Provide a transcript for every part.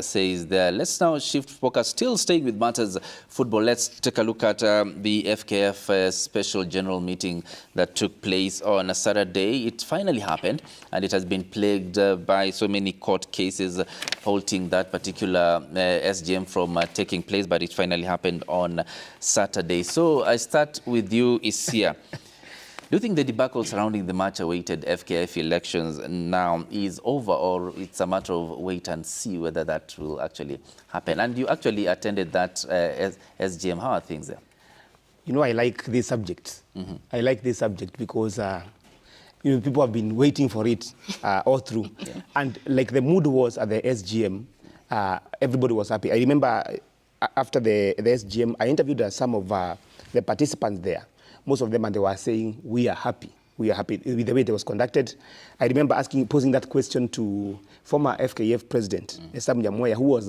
says there. Let's now shift focus, still staying with matters football. Let's take a look at the FKF special general meeting that took place on a Saturday. It finally happened, and it has been plagued by so many court cases halting that particular SGM from taking place, but it finally happened on Saturday. So I start with you, Isia. Do you think the debacle surrounding the much-awaited FKF elections now is over, or it's a matter of wait and see whether that will actually happen? And you actually attended that SGM. How are things there? You know, I like this subject. I like this subject because you know, people have been waiting for it all through. Yeah. And like the mood was at the SGM, everybody was happy. I remember after the SGM, I interviewed some of the participants there. Most of them, and they were saying, we are happy. We are happy with the way it was conducted. I remember posing that question to former FKF president, Sam Nyamoya, who was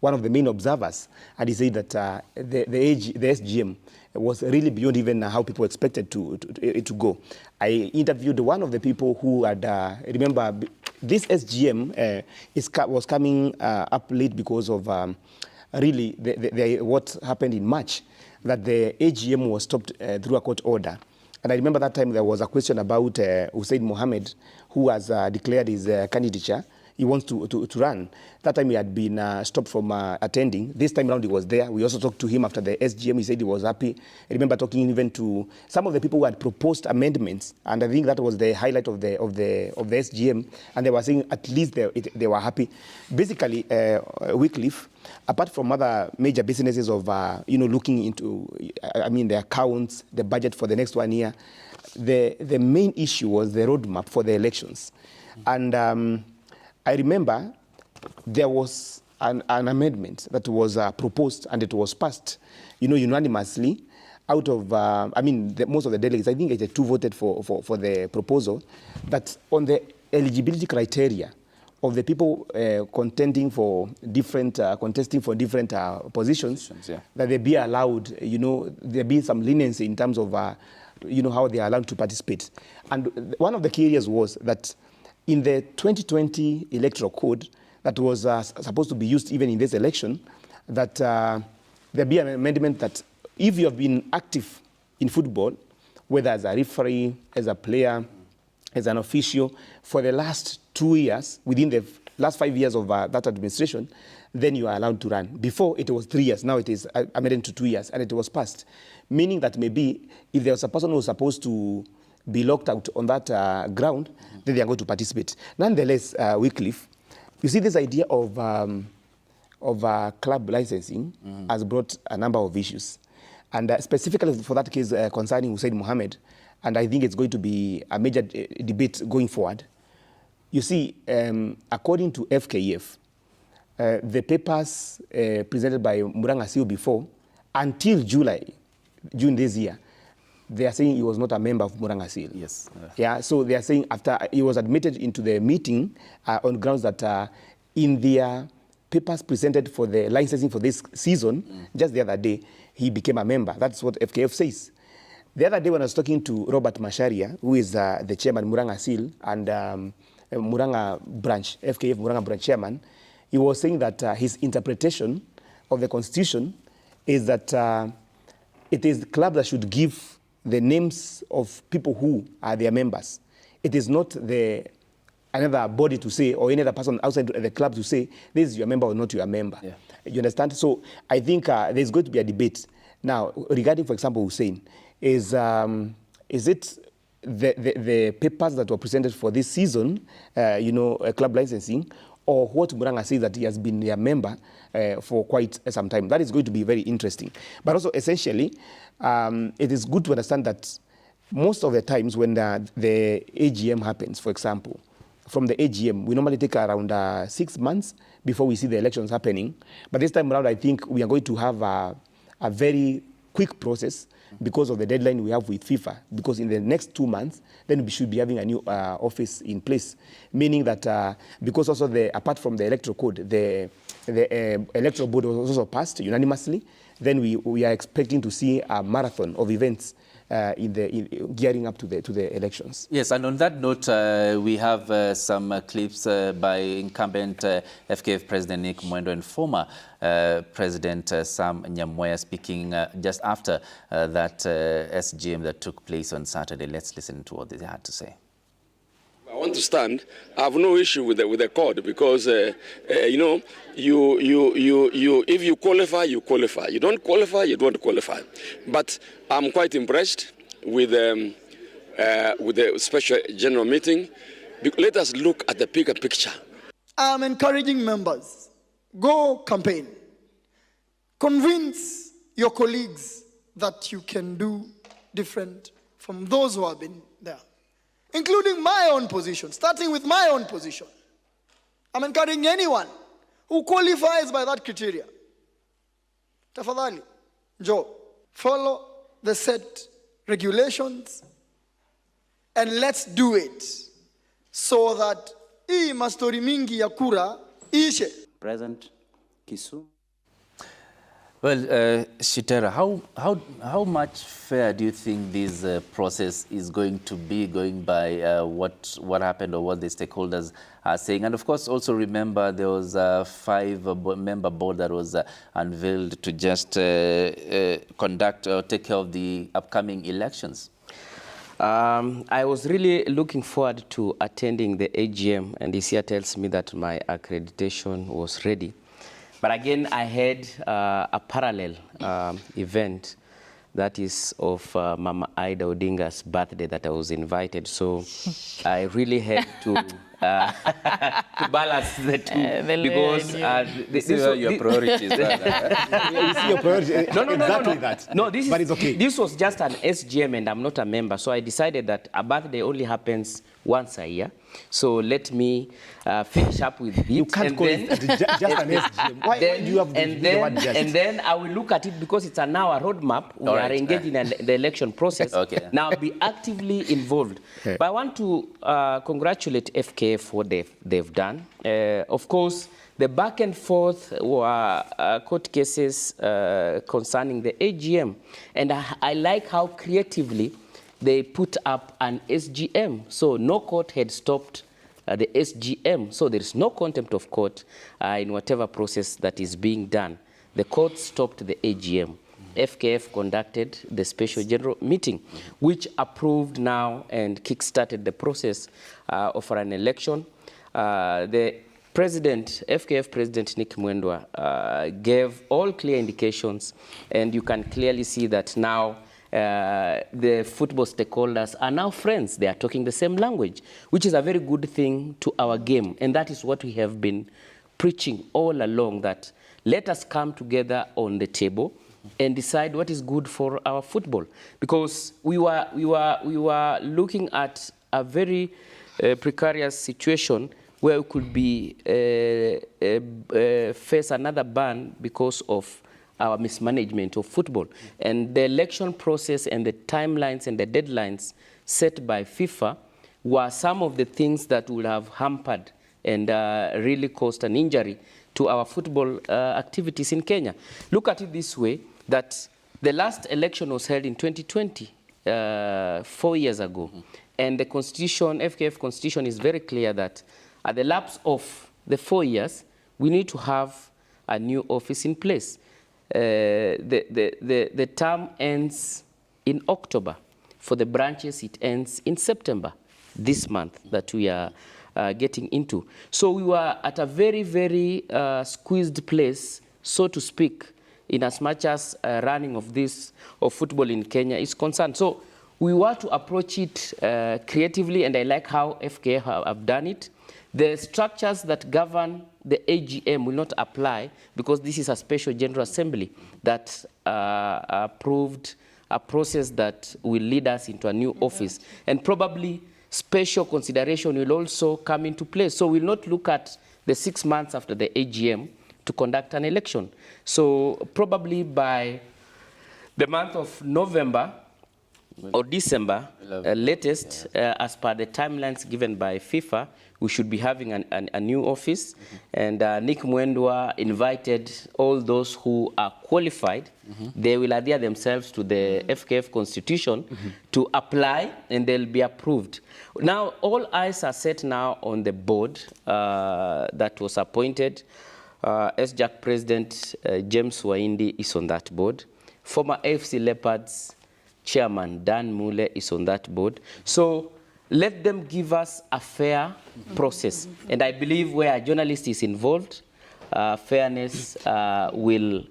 one of the main observers. And he said that the SGM was really beyond even how people expected it to go. I interviewed one of the people who had, remember, this SGM was coming up late because of really what happened in March, that the AGM was stopped through a court order. And I remember that time there was a question about Hussein Mohammed, who has declared his candidature. He wants to run. That time he had been stopped from attending. This time around he was there. We also talked to him after the SGM. He said he was happy. I remember talking even to some of the people who had proposed amendments, and I think that was the highlight of the SGM. And they were saying at least they were happy. Basically, Wycliffe, apart from other major businesses of you know, looking into, I mean, the accounts, the budget for the next 1 year, the main issue was the roadmap for the elections. And I remember there was an amendment that was proposed, and it was passed, you know, unanimously out of, I mean, most of the delegates. I think 82 voted for the proposal, that on the eligibility criteria of the people contesting for different positions, yeah, that they be allowed, you know, there be some leniency in terms of, you know, how they are allowed to participate. And one of the key areas was that in the 2020 electoral code that was supposed to be used even in this election, that there be an amendment that if you have been active in football, whether as a referee, as a player, as an official, for the last 2 years, within the last 5 years of that administration, then you are allowed to run. Before, it was 3 years. Now it is amended to 2 years, and it was passed. Meaning that maybe if there was a person who was supposed to be locked out on that ground, then they are going to participate. Nonetheless, Wycliffe, you see, this idea of club licensing has brought a number of issues. And specifically for that case concerning Hussein Mohammed, and I think it's going to be a major debate going forward. You see, according to FKF, the papers presented by Muranga Seal before, until June this year, they are saying he was not a member of Muranga Seal. Yes. Yeah, so they are saying after he was admitted into the meeting on grounds that in their papers presented for the licensing for this season, just the other day, he became a member. That's what FKF says. The other day when I was talking to Robert Masharia, who is the chairman of Muranga Seal and Muranga branch, FKF Muranga branch chairman, he was saying that his interpretation of the constitution is that it is the club that should give the names of people who are their members. It is not another body to say, or any other person outside the club to say, this is your member or not your member. Yeah. You understand? So I think there's going to be a debate. Now, regarding, for example, Hussein, is it the papers that were presented for this season, you know, club licensing, or what Muranga says that he has been their member for quite some time? That is going to be very interesting. But also, essentially, it is good to understand that most of the times when the AGM happens, for example, from the AGM, we normally take around 6 months before we see the elections happening. But this time around, I think we are going to have a very quick process because of the deadline we have with FIFA. Because in the next 2 months, then we should be having a new office in place. Meaning that because also apart from the electoral code, the electoral board was also passed unanimously. Then we are expecting to see a marathon of events in gearing up to the elections. Yes, and on that note, we have some clips by incumbent FKF President Nick Mwendwa and former President Sam Nyamweya speaking just after that SGM that took place on Saturday. Let's listen to what they had to say. I want to stand. I have no issue with the court because you know, if you qualify, you qualify. You don't qualify, you don't qualify. But I'm quite impressed with the special general meeting. Let us look at the bigger picture. I'm encouraging members, go campaign. Convince your colleagues that you can do different from those who have been there, including my own position, starting with my own position. I'm encouraging anyone who qualifies by that criteria. Tafadhali, Joe, follow the set regulations and let's do it so that hii mastori mingi ya kura ishe. Present Kisumu. Well, Shitera, how much fair do you think this process is going to be, going by what happened or what the stakeholders are saying? And of course, also remember there was a 5-member board that was unveiled to just conduct or take care of the upcoming elections. I was really looking forward to attending the AGM, and this year tells me that my accreditation was ready. But again, I had a parallel event that is of Mama Ida Odinga's birthday that I was invited. So I really had to balance the two because this is your priorities. You see your priority. No. That. No, this but it's okay. This was just an SGM, and I'm not a member. So I decided that a birthday only happens once a year. So let me finish up with it. You can't call it just an SGM. Why do you have the word just? And then I will look at it because it's now a roadmap. We are engaged in the election process. Okay. Now be actively involved. Okay. But I want to congratulate FKF for what they've done. Of course, the back and forth were court cases concerning the AGM. And I like how creatively they put up an SGM. So no court had stopped the SGM. So there is no contempt of court in whatever process that is being done. The court stopped the AGM. FKF conducted the special general meeting, which approved now and kick-started the process of an election. The president, FKF President Nick Mwendwa, gave all clear indications, and you can clearly see that now the football stakeholders are now friends. They are talking the same language, which is a very good thing to our game. And that is what we have been preaching all along, that let us come together on the table and decide what is good for our football. Because we were looking at a very precarious situation where we could be face another ban because of our mismanagement of football. And the election process and the timelines and the deadlines set by FIFA were some of the things that would have hampered and really caused an injury to our football activities in Kenya. Look at it this way, that the last election was held in 2020, 4 years ago. And the constitution, FKF constitution, is very clear that at the lapse of the 4 years, we need to have a new office in place. The term ends in October. For the branches, it ends in September, this month that we are getting into. So we were at a very, very squeezed place, so to speak, in as much as running of football in Kenya is concerned. So we were to approach it creatively, and I like how FKF have done it. The structures that govern the AGM will not apply because this is a special general assembly that approved a process that will lead us into a new office. And probably special consideration will also come into place. So we'll not look at the 6 months after the AGM to conduct an election. So probably by the month of November, or December, latest, as per the timelines given by FIFA, we should be having a new office. And Nick Mwendwa invited all those who are qualified. They will adhere themselves to the FKF constitution to apply, and they'll be approved. Now, all eyes are set now on the board that was appointed. SJAC President James Waindi is on that board. Former AFC Leopards Chairman Dan Mule is on that board. So let them give us a fair process. And I believe where a journalist is involved, fairness will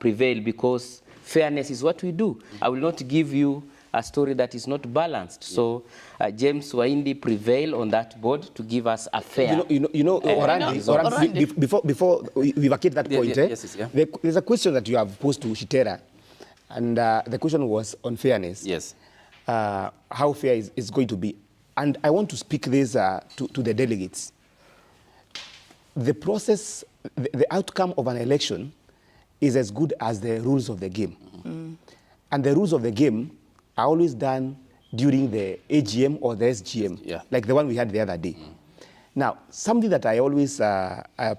prevail, because fairness is what we do. I will not give you a story that is not balanced. So James Waindi prevail on that board to give us a fair. Orandi, before we vacate that point, there's a question that you have posed to Shitera, and the question was on fairness. Yes. How fair is going to be. And I want to speak this to the delegates. The process, the outcome of an election is as good as the rules of the game. And the rules of the game are always done during the AGM or the SGM, like the one we had the other day. Now, something that I always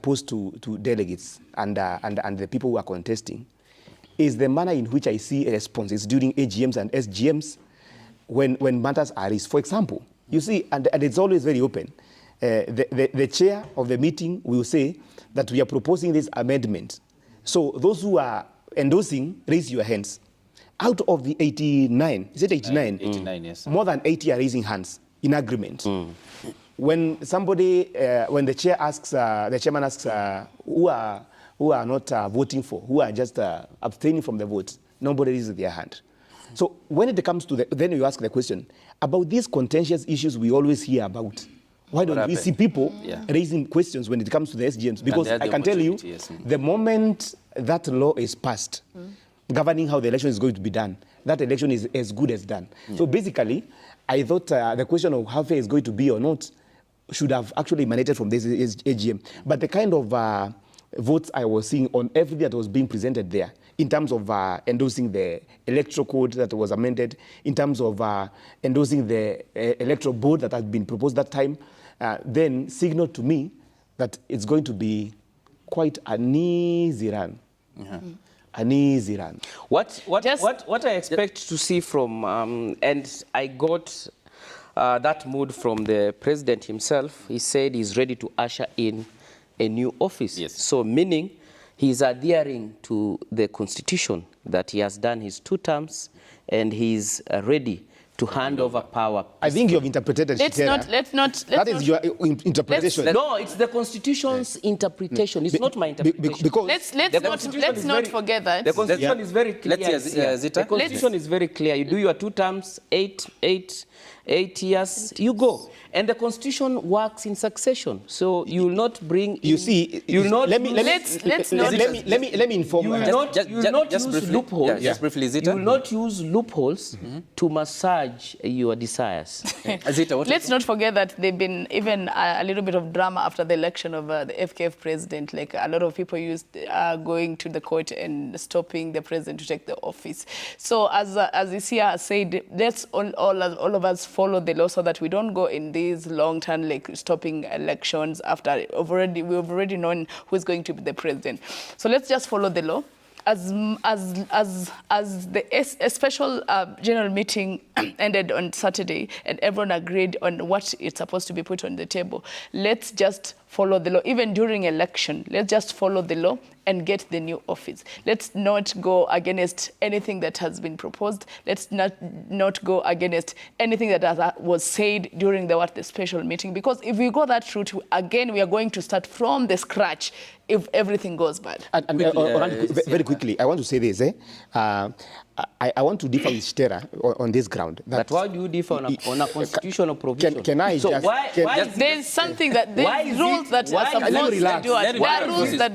pose to delegates and the people who are contesting is the manner in which I see responses during AGMs and SGMs when matters are raised. For example, you see, and it's always very open, the chair of the meeting will say that we are proposing this amendment. So those who are endorsing, raise your hands. Out of the 89, is it 89? 89, yes. More than 80 are raising hands in agreement. When somebody, when the chair asks, the chairman asks, who are not voting for, who are just abstaining from the vote, nobody raises their hand. So when it comes to then you ask the question about these contentious issues we always hear about. Why don't we see people raising questions when it comes to the SGMs? Because I can tell you, the moment that law is passed, governing how the election is going to be done, that election is as good as done. So basically, I thought the question of how fair it's going to be or not should have actually emanated from this AGM. But the kind of votes I was seeing on everything that was being presented there, in terms of endorsing the electoral code that was amended, in terms of endorsing the electoral board that had been proposed that time, then signaled to me that it's going to be quite an easy run. An easy run. What I expect to see from, and I got that mood from the president himself. He said he's ready to usher in a new office. Yes. So meaning he's adhering to the constitution, that he has done his 2 terms and he's ready to hand over power. I think you have interpreted it. That is your interpretation. No, it's the constitution's interpretation. It's not my interpretation. Because let's not forget that. The constitution is very clear. The constitution is very clear. You do your 2 terms, 8 years, you go. And the constitution works in succession. So you will not bring. You see, you will not. Let me inform you. You will not use loopholes. Just briefly, Zita. You will not use loopholes to massage your desires. Let's not forget that there've been even a little bit of drama after the election of the FKF president. Like a lot of people going to the court and stopping the president to take the office. So as Isia said, let's all of us follow the law so that we don't go in these long-term like stopping elections after we've already known who's going to be the president. So let's just follow the law. As a special general meeting ended on Saturday and everyone agreed on what it's supposed to be put on the table, let's just follow the law. Even during election, let's just follow the law and get the new office. Let's not go against anything that has been proposed. Let's not go against anything that was said during the special meeting. Because if we go that route, again, we are going to start from the scratch if everything goes bad. Very quickly, I want to say this. I want to differ with Stera on this ground. But why do you differ on a constitutional provision? Can I so just... Why there's something that... There's rules that are supposed to do it. There are rules that...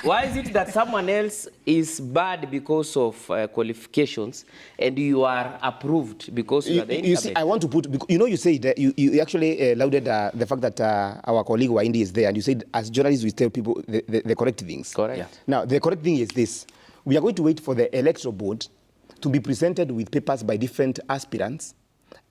Why is it that someone else is bad because of qualifications and you are approved because you are the You see, I want to put... You say that you actually lauded the fact that our colleague Waindi is there, and you said, as journalists, we tell people the correct things. Correct. Yeah. Now, the correct thing is this. We are going to wait for the electoral board to be presented with papers by different aspirants,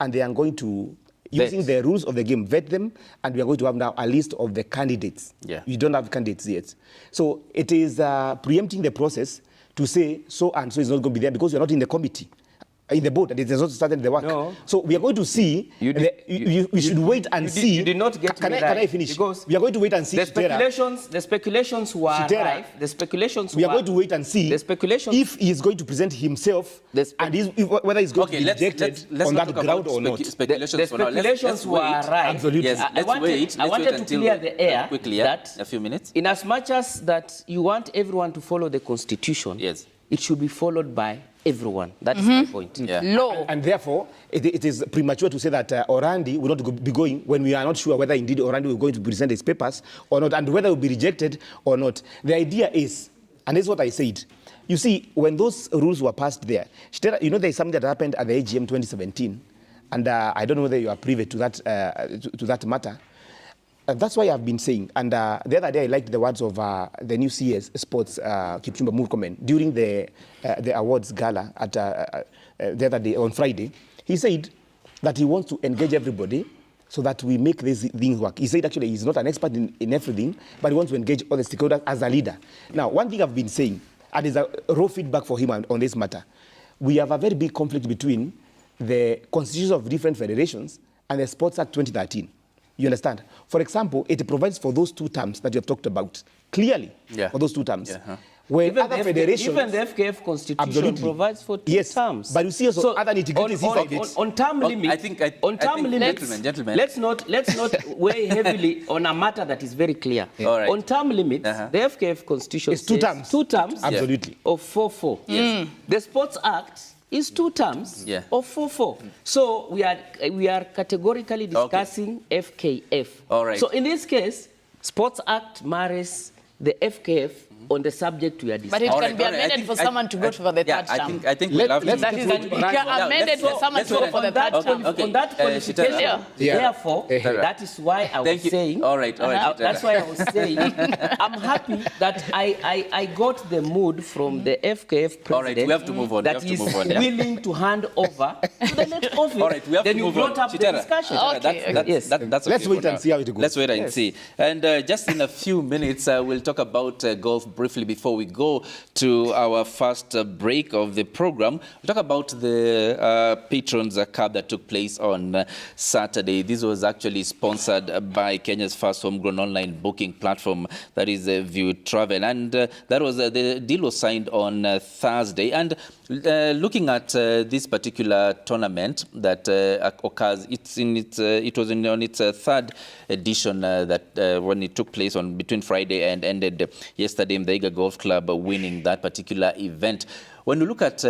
and they are going to, using the rules of the game, vet them, and we are going to have now a list of the candidates. Yeah. You don't have candidates yet. So it is preempting the process to say so and so is not going to be there because you're not in the committee, in the board, and it has not started the work. No. So we are going to see, we should wait and see. You did not get can me I, right. Can I finish? Because we are going to wait and see. the speculations were rife. The speculations we are going to wait and see the speculations, if he is going to present himself and whether he's going to be rejected on that ground or not. the speculations were rife. Absolutely. Yes, I wanted to clear the air quickly, that a few minutes. in as much as that you want everyone to follow the constitution, yes, it should be followed by everyone. That is my point. Yeah. Law. And therefore, it is premature to say that Orandi will not be going when we are not sure whether indeed Orandi will going to present his papers or not, and whether it will be rejected or not. The idea is, and this is what I said, you see, when those rules were passed there, you know, there is something that happened at the AGM 2017, and I don't know whether you are privy to that, to that matter. That's why I've been saying, and the other day I liked the words of the new CS Sports, Kipchumba Murkomen, during the awards gala at the other day, on Friday. He said that he wants to engage everybody so that we make these things work. He said actually he's not an expert in everything, but he wants to engage all the stakeholders as a leader. Now, one thing I've been saying, and is a raw feedback for him on this matter, we have a very big conflict between the constitutions of different federations and the Sports Act 2013. You understand? For example, it provides for those two terms that you have talked about, clearly, for those two terms. Yeah. When Even other the federations... Even the FKF constitution provides for two terms. But you see also other nitty-gritties inside it. On term limit, gentlemen, let's not weigh heavily on a matter that is very clear. All right. On term limits, the FKF constitution It's two terms. Two terms. Absolutely. Of 4-4. Yes. The Sports Act is two terms of 4-4. So we are categorically discussing FKF. All right. So in this case, Sports Act marries the FKF on the subject we are discussing. But it can be amended for someone to go for the third term. I think we'll have to... That is it can amended for someone to go for the third term. On that qualification, therefore, that is why I was saying... All right. That's why I was saying I'm happy that I got the mood from the FKF president. All right, we have to move on. That is willing to hand over to the next office. All right, we have then to move you brought on. up the discussion. That's Let's wait and see how it goes. Let's wait and see. And just in a few minutes, we'll talk about golf briefly before we go to our first break of the program. We'll talk about the Patrons Cup that took place on Saturday. This was actually sponsored by Kenya's first homegrown online booking platform, that is View Travel. And that was the deal was signed on Thursday. And looking at this particular tournament that occurs, it was on its third edition that when it took place on between Friday and ended yesterday in the Iga Golf Club winning that particular event. When you look at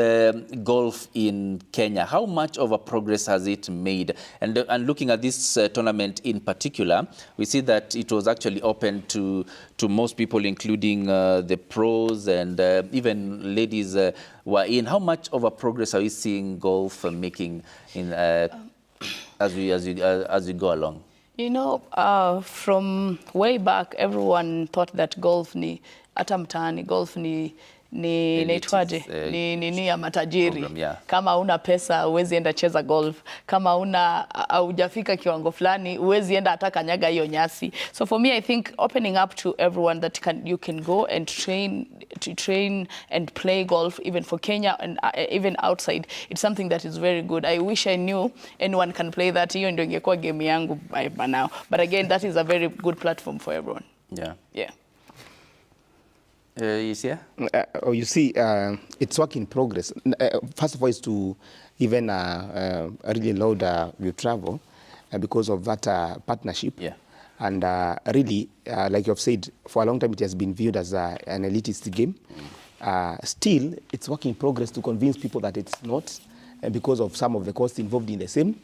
golf in Kenya, how much of a progress has it made? And looking at this tournament in particular, we see that it was actually open to most people, including the pros and even ladies were in. How much of a progress are you seeing golf making in as we go along? You know, from way back, everyone thought that golf ni hata mtaani, golf ni naitwaje ni ya matajiri program, Kama una pesa uwezi enda cheza golf, kama una hujafika kiwango fulani uwezi enda hata kanyaga hiyo nyasi. So for me, I think opening up to everyone that you can go and train and play golf even for Kenya and even outside, it's something that is very good. I wish I knew anyone can play that. Hiyo ndio ingekuwa game yangu by now. But again, that is a very good platform for everyone. Yeah. You see? You see, it's work in progress. First of all, is to even really load your travel because of that partnership. And really, like you've said, for a long time it has been viewed as an elitist game. Still, it's work in progress to convince people that it's not, because of some of the costs involved in the same.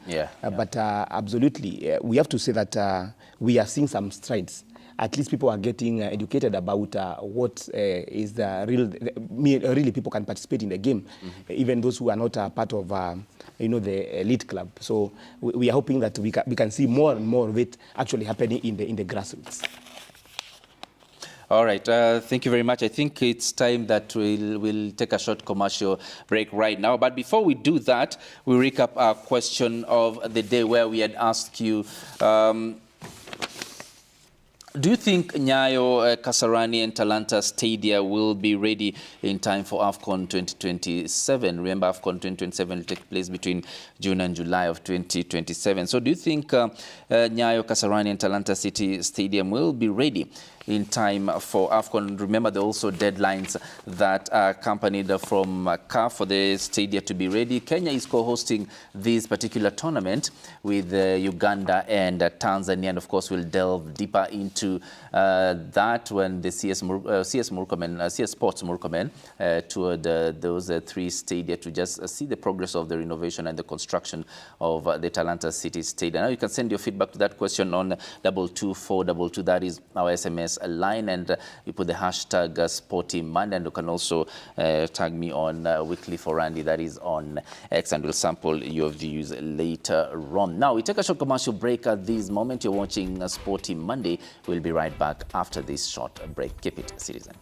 But absolutely, we have to say that we are seeing some strides. At least people are getting educated about what is the real, really people can participate in the game, even those who are not part of, the elite club. So we are hoping that we can see more and more of it actually happening in the grassroots. All right, thank you very much. I think it's time that we'll take a short commercial break right now. But before we do that, we recap our question of the day where we had asked you, do you think Nyayo, Kasarani and Talanta Stadia will be ready in time for AFCON 2027? Remember, AFCON 2027 will take place between June and July of 2027. So do you think Nyayo, Kasarani and Talanta City Stadium will be ready in time for AFCON? Remember, there are also deadlines that are accompanied from CAF for the stadia to be ready. Kenya is co-hosting this particular tournament with Uganda and Tanzania, and of course we'll delve deeper into that when the CS Sports Murkomen toured those three stadia to just see the progress of the renovation and the construction of the Talanta City Stadium. Now you can send your feedback to that question on 22422. That is our SMS line, and you put the hashtag Sporty Monday, and you can also tag me on Weekly for Randy, that is on X, and we'll sample your views later on. Now we take a short commercial break at this moment. You're watching Sporty Monday. We'll be right back after this short break. Keep it, citizen.